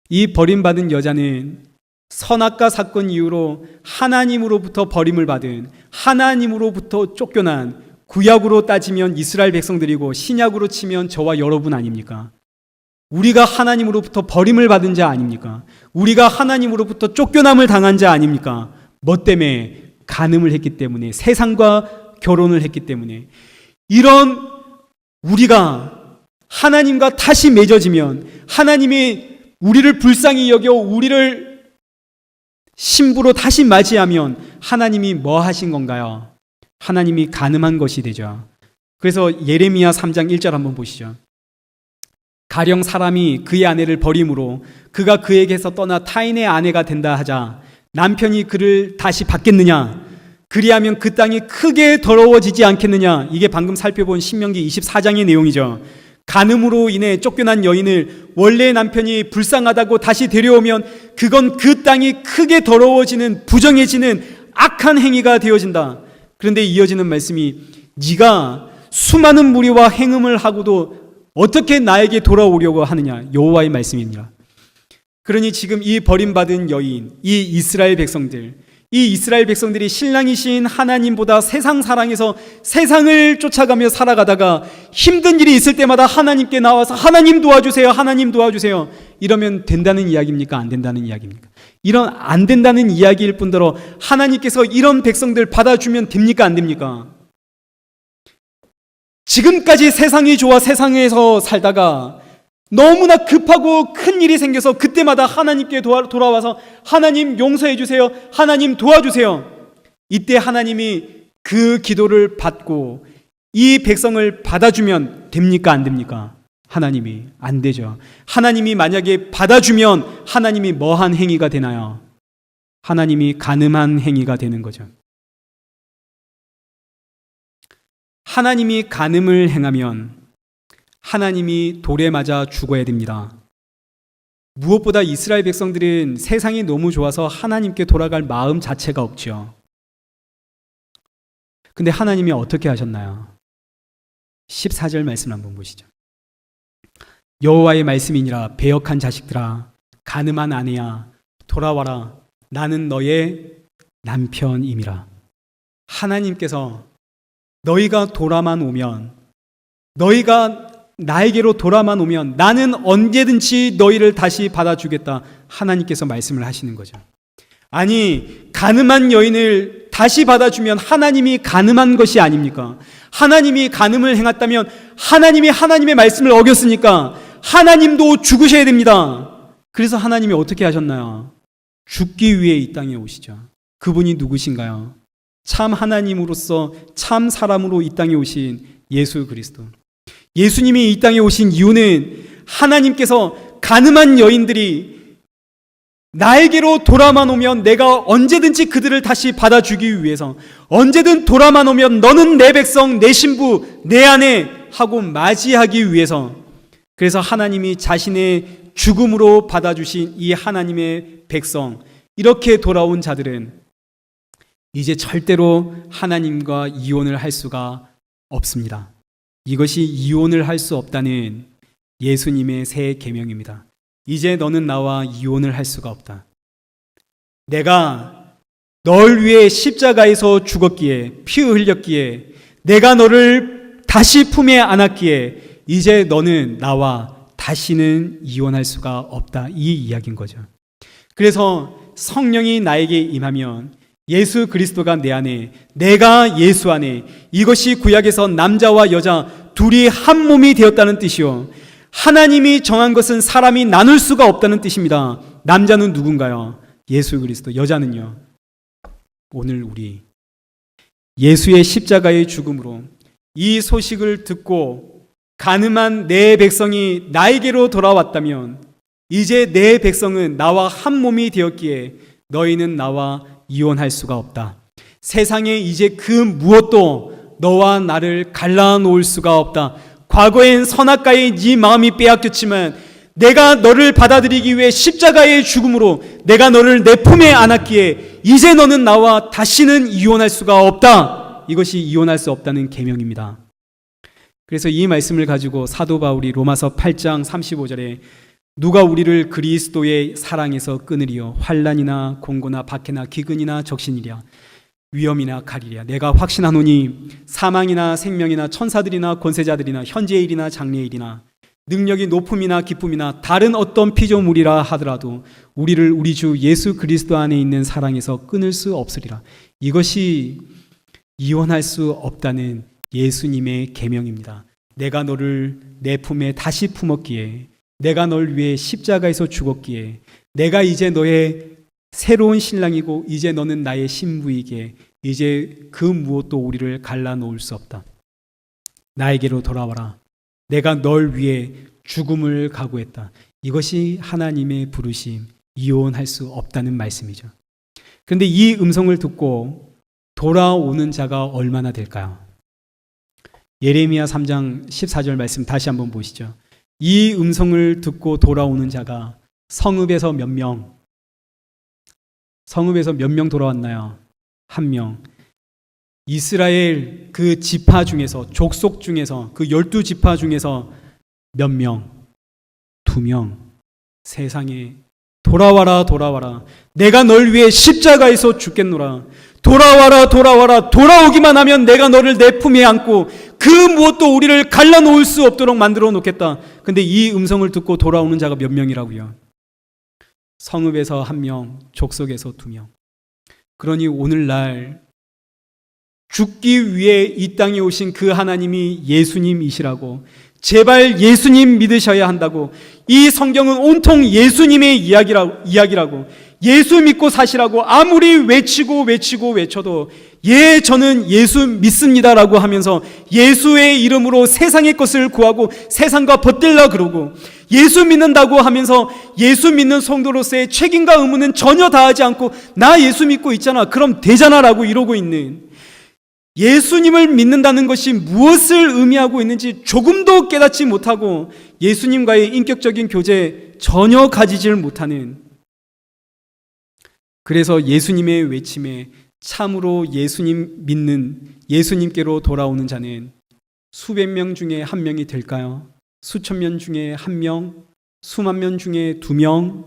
이 버림받은 여자는 선악과 사건 이후로 하나님으로부터 버림을 받은, 하나님으로부터 쫓겨난, 구약으로 따지면 이스라엘 백성들이고 신약으로 치면 저와 여러분 아닙니까? 우리가 하나님으로부터 버림을 받은 자 아닙니까? 우리가 하나님으로부터 쫓겨남을 당한 자 아닙니까? 뭐 때문에? 간음을 했기 때문에, 세상과 결혼을 했기 때문에 이런 우리가 하나님과 다시 맺어지면 하나님이 우리를 불쌍히 여겨 우리를 신부로 다시 맞이하면 하나님이 뭐 하신 건가요? 하나님이 간음한 것이 되죠. 그래서 예레미야 3장 1절 한번 보시죠. 가령 사람이 그의 아내를 버림으로 그가 그에게서 떠나 타인의 아내가 된다 하자 남편이 그를 다시 받겠느냐? 그리하면 그 땅이 크게 더러워지지 않겠느냐? 이게 방금 살펴본 신명기 24장의 내용이죠. 간음으로 인해 쫓겨난 여인을 원래의 남편이 불쌍하다고 다시 데려오면 그건 그 땅이 크게 더러워지는 부정해지는 악한 행위가 되어진다. 그런데 이어지는 말씀이 네가 수많은 무리와 행음을 하고도 어떻게 나에게 돌아오려고 하느냐? 여호와의 말씀입니다. 그러니 지금 이 버림받은 여인, 이 이스라엘 백성들이 신랑이신 하나님보다 세상 사랑해서 세상을 쫓아가며 살아가다가 힘든 일이 있을 때마다 하나님께 나와서 하나님 도와주세요, 하나님 도와주세요. 이러면 된다는 이야기입니까? 안 된다는 이야기입니까? 이런 안 된다는 이야기일 뿐더러 하나님께서 이런 백성들 받아주면 됩니까? 안 됩니까? 지금까지 세상이 좋아 세상에서 살다가 너무나 급하고 큰 일이 생겨서 그때마다 하나님께 돌아와서 하나님 용서해 주세요, 하나님 도와주세요. 이때 하나님이 그 기도를 받고 이 백성을 받아주면 됩니까? 안 됩니까? 하나님이 안 되죠. 하나님이 만약에 받아주면 하나님이 뭐한 행위가 되나요? 하나님이 간음한 행위가 되는 거죠. 하나님이 간음을 행하면 하나님이 돌에 맞아 죽어야 됩니다. 무엇보다 이스라엘 백성들은 세상이 너무 좋아서 하나님께 돌아갈 마음 자체가 없죠. 근데 하나님이 어떻게 하셨나요? 14절 말씀 한번 보시죠. 여호와의 말씀이니라 배역한 자식들아 간음한 아내야 돌아와라 나는 너의 남편임이라. 하나님께서 너희가 돌아만 오면 너희가 나에게로 돌아만 오면 나는 언제든지 너희를 다시 받아주겠다. 하나님께서 말씀을 하시는 거죠. 아니 간음한 여인을 다시 받아주면 하나님이 간음한 것이 아닙니까? 하나님이 간음을 행했다면 하나님이 하나님의 말씀을 어겼으니까 하나님도 죽으셔야 됩니다. 그래서 하나님이 어떻게 하셨나요? 죽기 위해 이 땅에 오시죠. 그분이 누구신가요? 참 하나님으로서 참 사람으로 이 땅에 오신 예수 그리스도. 예수님이 이 땅에 오신 이유는 하나님께서 간음한 여인들이 나에게로 돌아만 오면 내가 언제든지 그들을 다시 받아주기 위해서 언제든 돌아만 오면 너는 내 백성, 내 신부, 내 아내 하고 맞이하기 위해서 그래서 하나님이 자신의 죽음으로 받아주신 이 하나님의 백성 이렇게 돌아온 자들은 이제 절대로 하나님과 이혼을 할 수가 없습니다. 이것이 이혼을 할 수 없다는 예수님의 새 계명입니다. 이제 너는 나와 이혼을 할 수가 없다. 내가 널 위해 십자가에서 죽었기에 피 흘렸기에 내가 너를 다시 품에 안았기에 이제 너는 나와 다시는 이혼할 수가 없다. 이 이야기인 거죠. 그래서 성령이 나에게 임하면 예수 그리스도가 내 안에 내가 예수 안에 이것이 구약에서 남자와 여자 둘이 한 몸이 되었다는 뜻이요 하나님이 정한 것은 사람이 나눌 수가 없다는 뜻입니다. 남자는 누군가요? 예수 그리스도. 여자는요? 오늘 우리 예수의 십자가의 죽음으로 이 소식을 듣고 간음한 내 백성이 나에게로 돌아왔다면 이제 내 백성은 나와 한 몸이 되었기에 너희는 나와 이혼할 수가 없다. 세상에 이제 그 무엇도 너와 나를 갈라놓을 수가 없다. 과거엔 선악과에 네 마음이 빼앗겼지만 내가 너를 받아들이기 위해 십자가의 죽음으로 내가 너를 내 품에 안았기에 이제 너는 나와 다시는 이혼할 수가 없다. 이것이 이혼할 수 없다는 계명입니다. 그래서 이 말씀을 가지고 사도 바울이 로마서 8장 35절에 누가 우리를 그리스도의 사랑에서 끊으리요 환난이나 공고나 박해나 기근이나 적신이랴 위험이나 칼이랴 내가 확신하노니 사망이나 생명이나 천사들이나 권세자들이나 현재의 일이나 장래의 일이나 능력이 높음이나 기쁨이나 다른 어떤 피조물이라 하더라도 우리를 우리 주 예수 그리스도 안에 있는 사랑에서 끊을 수 없으리라. 이것이 이혼할 수 없다는 예수님의 계명입니다. 내가 너를 내 품에 다시 품었기에, 내가 널 위해 십자가에서 죽었기에, 내가 이제 너의 새로운 신랑이고 이제 너는 나의 신부이기에 이제 그 무엇도 우리를 갈라놓을 수 없다. 나에게로 돌아와라. 내가 널 위해 죽음을 각오했다. 이것이 하나님의 부르심, 이혼할 수 없다는 말씀이죠. 그런데 이 음성을 듣고 돌아오는 자가 얼마나 될까요? 예레미야 3장 14절 말씀 다시 한번 보시죠. 이 음성을 듣고 돌아오는 자가 성읍에서 몇 명? 성읍에서 몇 명 돌아왔나요? 한 명. 이스라엘 그 지파 중에서, 족속 중에서, 그 12지파 중에서 몇 명? 2명. 세상에 돌아와라, 돌아와라. 내가 널 위해 십자가에서 죽겠노라. 돌아와라, 돌아와라. 돌아오기만 하면 내가 너를 내 품에 안고 그 무엇도 우리를 갈라놓을 수 없도록 만들어 놓겠다. 근데 이 음성을 듣고 돌아오는 자가 몇 명이라고요? 성읍에서 1명, 족속에서 2명. 그러니 오늘날 죽기 위해 이 땅에 오신 그 하나님이 예수님이시라고, 제발 예수님 믿으셔야 한다고, 이 성경은 온통 예수님의 이야기라고, 예수 믿고 사시라고 아무리 외쳐도 예, 저는 예수 믿습니다라고 하면서 예수의 이름으로 세상의 것을 구하고 세상과 벗들라 그러고, 예수 믿는다고 하면서 예수 믿는 성도로서의 책임과 의무는 전혀 다하지 않고 나 예수 믿고 있잖아, 그럼 되잖아라고 이러고 있는, 예수님을 믿는다는 것이 무엇을 의미하고 있는지 조금도 깨닫지 못하고 예수님과의 인격적인 교제 전혀 가지질 못하는, 그래서 예수님의 외침에 참으로 예수님 믿는, 예수님께로 돌아오는 자는 수백 명 중에 한 명이 될까요? 수천 명 중에 한 명? 수만 명 중에 2명?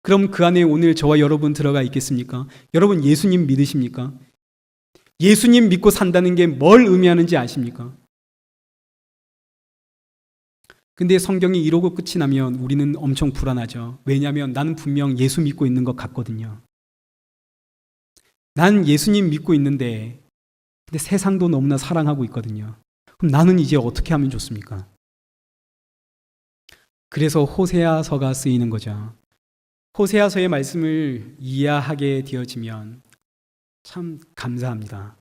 그럼 그 안에 오늘 저와 여러분 들어가 있겠습니까? 여러분 예수님 믿으십니까? 예수님 믿고 산다는 게 뭘 의미하는지 아십니까? 근데 성경이 이러고 끝이 나면 우리는 엄청 불안하죠. 왜냐하면 나는 분명 예수 믿고 있는 것 같거든요. 난 예수님 믿고 있는데 근데 세상도 너무나 사랑하고 있거든요. 그럼 나는 이제 어떻게 하면 좋습니까? 그래서 호세아서가 쓰이는 거죠. 호세아서의 말씀을 이해하게 되어지면 참 감사합니다.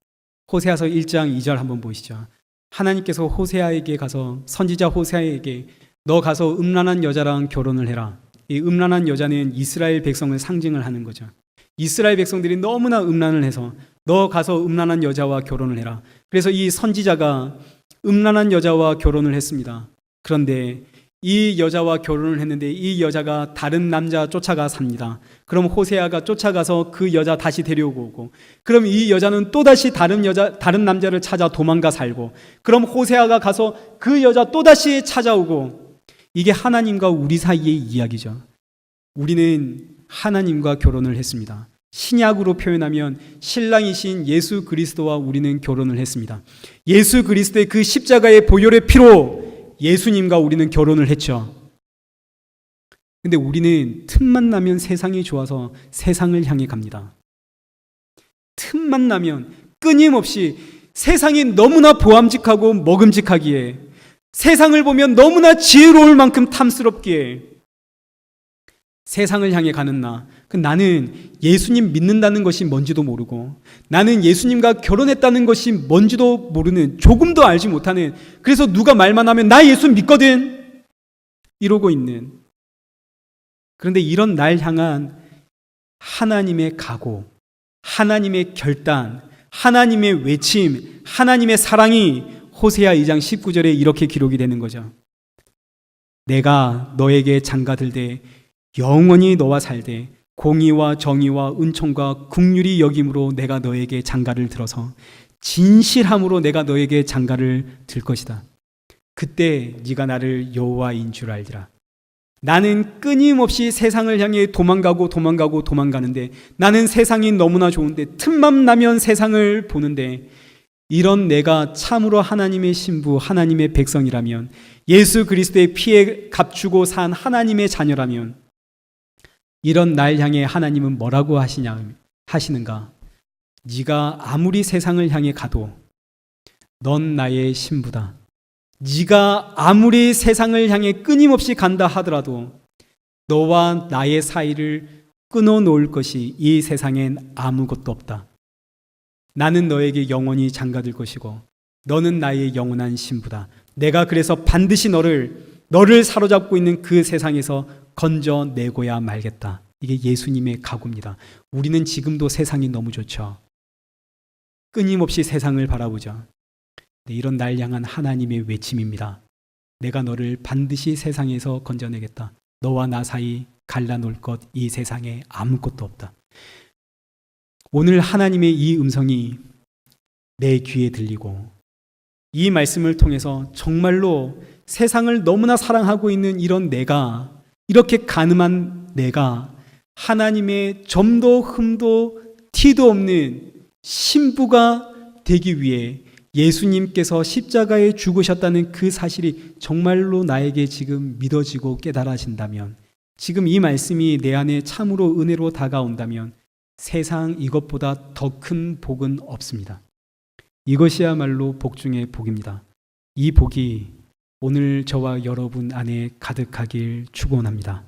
호세아서 1장 2절 한번 보시죠. 하나님께서 호세아에게 가서, 선지자 호세아에게 너 가서 음란한 여자랑 결혼을 해라. 이 음란한 여자는 이스라엘 백성을 상징을 하는 거죠. 이스라엘 백성들이 너무나 음란을 해서 너 가서 음란한 여자와 결혼을 해라. 그래서 이 선지자가 음란한 여자와 결혼을 했습니다. 그런데 이 여자와 결혼을 했는데 이 여자가 다른 남자 쫓아가 삽니다. 그럼 호세아가 쫓아가서 그 여자 다시 데려오고, 그럼 이 여자는 또다시 다른 남자를 찾아 도망가 살고, 그럼 호세아가 가서 그 여자 또다시 찾아오고, 이게 하나님과 우리 사이의 이야기죠. 우리는 하나님과 결혼을 했습니다. 신약으로 표현하면 신랑이신 예수 그리스도와 우리는 결혼을 했습니다. 예수 그리스도의 그 십자가의 보혈의 피로 예수님과 우리는 결혼을 했죠. 근데 우리는 틈만 나면 세상이 좋아서 세상을 향해 갑니다. 틈만 나면 끊임없이 세상이 너무나 보암직하고 먹음직하기에, 세상을 보면 너무나 지혜로울 만큼 탐스럽기에 세상을 향해 가는 나는 예수님 믿는다는 것이 뭔지도 모르고, 나는 예수님과 결혼했다는 것이 뭔지도 모르는, 조금도 알지 못하는, 그래서 누가 말만 하면 나 예수 믿거든 이러고 있는, 그런데 이런 날 향한 하나님의 각오, 하나님의 결단, 하나님의 외침, 하나님의 사랑이 호세아 2장 19절에 이렇게 기록이 되는 거죠. 내가 너에게 장가들되 영원히 너와 살되 공의와 정의와 은총과 긍휼이 여김으로 내가 너에게 장가를 들어서 진실함으로 내가 너에게 장가를 들 것이다. 그때 네가 나를 여호와인 줄 알리라. 나는 끊임없이 세상을 향해 도망가는데, 나는 세상이 너무나 좋은데, 틈만 나면 세상을 보는데, 이런 내가 참으로 하나님의 신부, 하나님의 백성이라면, 예수 그리스도의 피에 값주고 산 하나님의 자녀라면, 이런 날 향해 하나님은 뭐라고 하시는가? 네가 아무리 세상을 향해 가도 넌 나의 신부다. 네가 아무리 세상을 향해 끊임없이 간다 하더라도 너와 나의 사이를 끊어놓을 것이 이 세상엔 아무것도 없다. 나는 너에게 영원히 장가들 것이고 너는 나의 영원한 신부다. 내가 그래서 반드시 너를 사로잡고 있는 그 세상에서 건져내고야 말겠다. 이게 예수님의 각오입니다. 우리는 지금도 세상이 너무 좋죠. 끊임없이 세상을 바라보죠. 이런 날 향한 하나님의 외침입니다. 내가 너를 반드시 세상에서 건져내겠다. 너와 나 사이 갈라놓을 것 이 세상에 아무것도 없다. 오늘 하나님의 이 음성이 내 귀에 들리고 이 말씀을 통해서 정말로 세상을 너무나 사랑하고 있는 이런 내가, 이렇게 간음한 내가 하나님의 점도 흠도 티도 없는 신부가 되기 위해 예수님께서 십자가에 죽으셨다는 그 사실이 정말로 나에게 지금 믿어지고 깨달아진다면, 지금 이 말씀이 내 안에 참으로 은혜로 다가온다면 세상 이것보다 더 큰 복은 없습니다. 이것이야말로 복 중의 복입니다. 이 복이 오늘 저와 여러분 안에 가득하길 축원합니다.